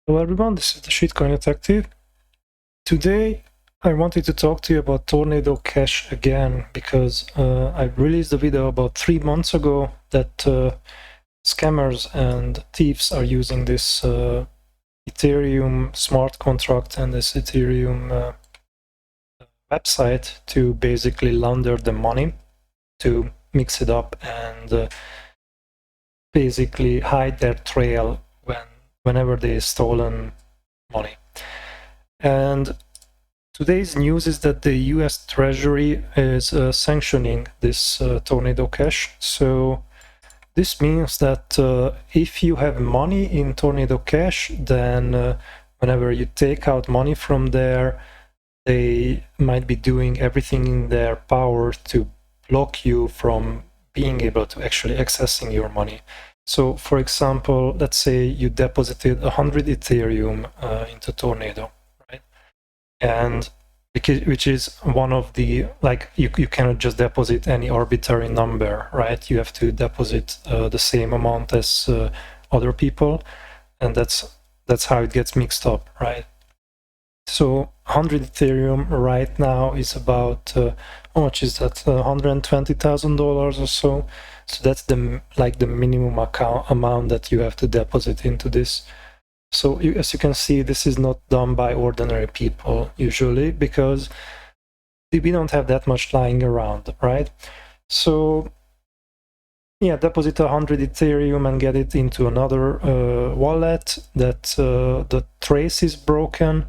Hello everyone, this is the Shitcoin Detective. Today I wanted to talk to you about Tornado Cash again because I released a video about 3 months ago that scammers and thieves are using this Ethereum smart contract and this Ethereum website to basically launder the money, to mix it up and basically hide their trail whenever they stolen money. And today's news is that the US Treasury is sanctioning this Tornado Cash. So this means that if you have money in Tornado Cash, then whenever you take out money from there, they might be doing everything in their power to block you from being able to actually accessing your money. So for example, let's say you deposited 100 Ethereum into Tornado, right? And which is one of the, like, you cannot just deposit any arbitrary number, right? You have to deposit the same amount as other people, and that's how it gets mixed up, right? So 100 Ethereum right now is about how much is that? $120,000 or so. So that's the minimum amount that you have to deposit into this. So as you can see, this is not done by ordinary people usually, because we don't have that much lying around, right? So yeah, deposit 100 Ethereum and get it into another wallet that the trace is broken.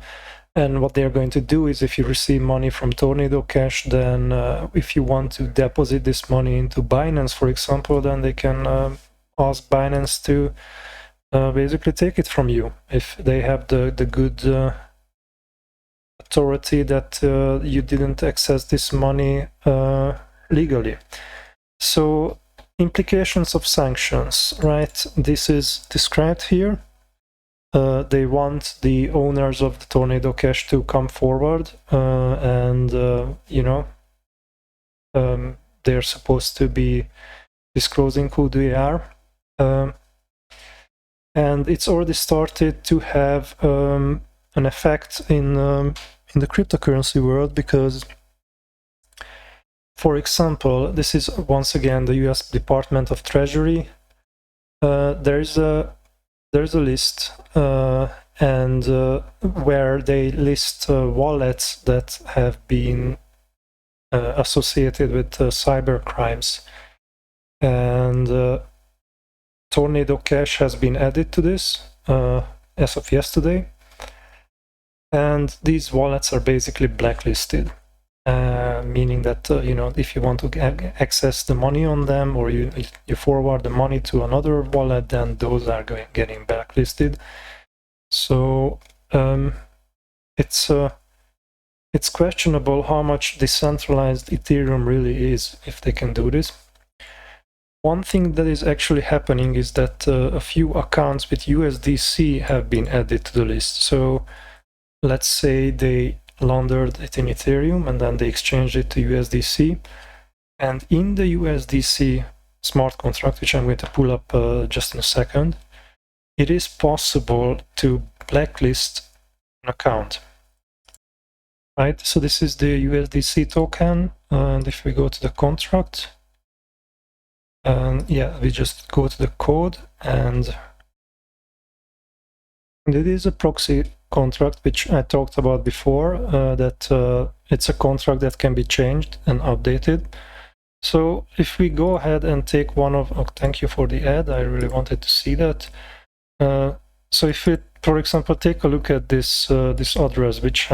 And what they're going to do is, if you receive money from Tornado Cash, then if you want to deposit this money into Binance, for example, then they can ask Binance to basically take it from you if they have the good authority that you didn't access this money legally. So implications of sanctions, right? This is described here. They want the owners of the Tornado Cash to come forward and they're supposed to be disclosing who they are. And it's already started to have an effect in the cryptocurrency world, because, for example, this is once again the US Department of Treasury. There's a list and where they list wallets that have been associated with cyber crimes, and Tornado Cash has been added to this as of yesterday, and these wallets are basically blacklisted, meaning that if you want to access the money on them, or you forward the money to another wallet, then those are getting blacklisted. So it's questionable how much decentralized Ethereum really is, if they can do this. One thing that is actually happening is that a few accounts with USDC have been added to the list. So let's say they laundered it in Ethereum and then they exchanged it to USDC. And in the USDC smart contract, which I'm going to pull up just in a second, it is possible to blacklist an account. Right, so this is the USDC token, and if we go to the contract, and yeah, we just go to the code, and it is a proxy contract, which I talked about before, that it's a contract that can be changed and updated. So if we go ahead and take one of, oh, thank you for the ad, I really wanted to see that. So if we, for example, take a look at this this address, which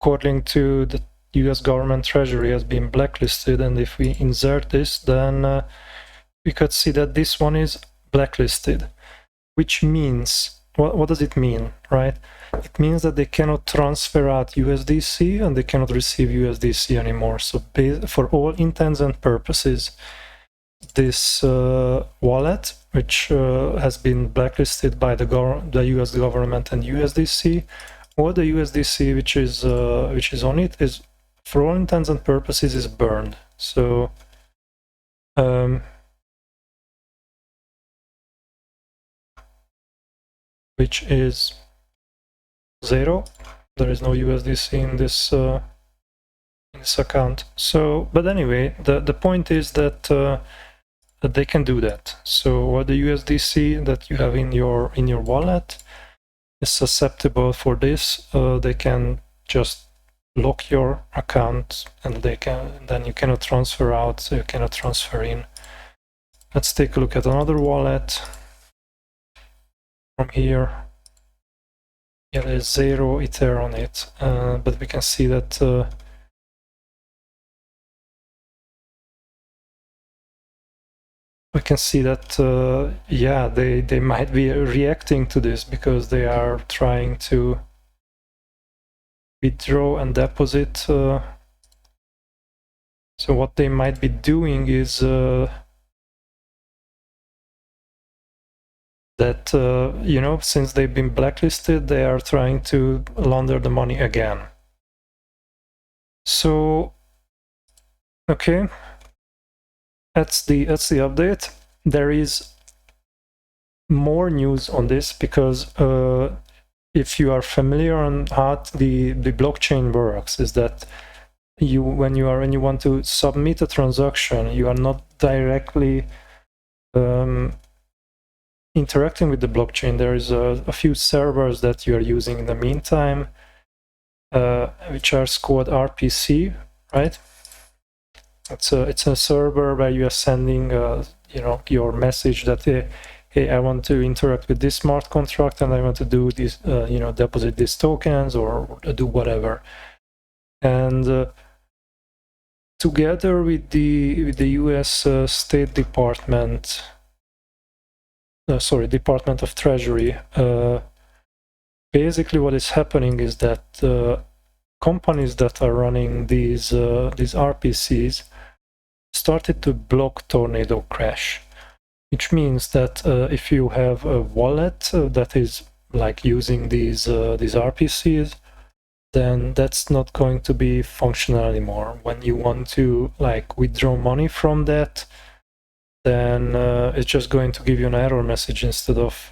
according to the US government treasury has been blacklisted, and if we insert this, then we could see that this one is blacklisted, which means, what does it mean, right? It means that they cannot transfer out USDC and they cannot receive USDC anymore. So for all intents and purposes, this wallet, which has been blacklisted by the US government and USDC, or the USDC which is on it, is, for all intents and purposes, is burned. So which is 0. There is no USDC in this account. So, but anyway, the point is that that they can do that. So what the USDC that you have in your wallet is susceptible for this. They can just lock your account, and then you cannot transfer out, so you cannot transfer in. Let's take a look at another wallet from here. Yeah, there's 0 Ether on it, but we can see that yeah, they might be reacting to this because they are trying to withdraw and deposit. So what they might be doing is that you know, since they've been blacklisted, they are trying to launder the money again. So okay, that's the update. There is more news on this because if you are familiar on how the blockchain works, is that when you want to submit a transaction, you are not directly interacting with the blockchain. There is a few servers that you are using in the meantime, which are called RPC, right? It's a server where you are sending you know, your message that hey, I want to interact with this smart contract and I want to do this, you know, deposit these tokens or do whatever. And together with the US State Department, Department of Treasury, basically what is happening is that companies that are running these RPCs started to block Tornado Cash, which means that if you have a wallet that is like using these RPCs, then that's not going to be functional anymore. When you want to like withdraw money from that, then it's just going to give you an error message instead of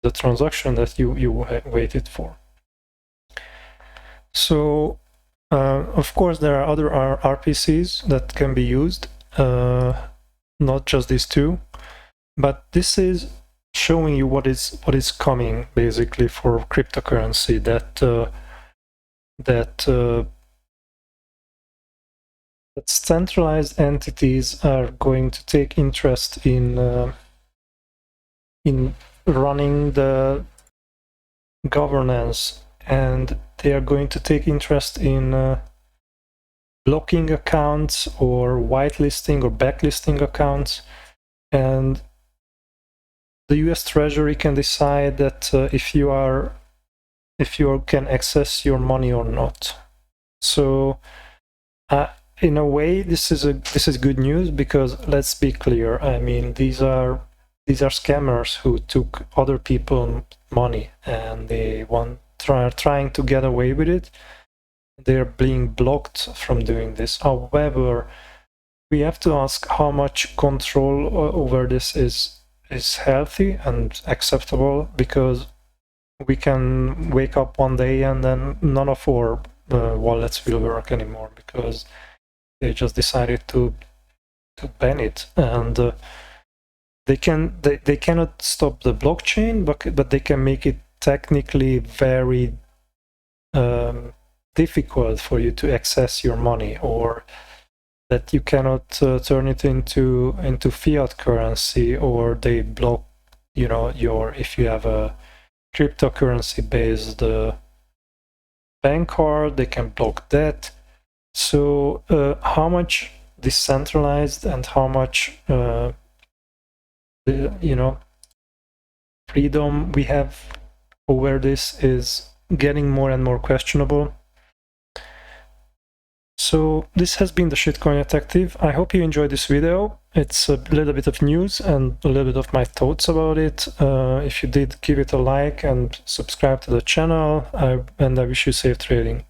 the transaction that you waited for. So of course there are other RPCs that can be used, not just these two, but this is showing you what is coming basically for cryptocurrency, that centralized entities are going to take interest in running the governance, and they are going to take interest in blocking accounts or whitelisting or backlisting accounts. And the US Treasury can decide that if you can access your money or not. So in a way, this is good news, because let's be clear. I mean, these are scammers who took other people's money and they are trying to get away with it. They're being blocked from doing this. However, we have to ask how much control over this is healthy and acceptable, because we can wake up one day and then none of our wallets will work anymore because they just decided to ban it. And they cannot stop the blockchain, but they can make it technically very difficult for you to access your money, or that you cannot turn it into fiat currency, or they block, you know, if you have a cryptocurrency based bank card, they can block that. So how much decentralized and how much you know, freedom we have over this is getting more and more questionable. So this has been the Shitcoin Detective. I hope you enjoyed this video. It's a little bit of news and a little bit of my thoughts about it. If you did, give it a like and subscribe to the channel, and I wish you safe trading.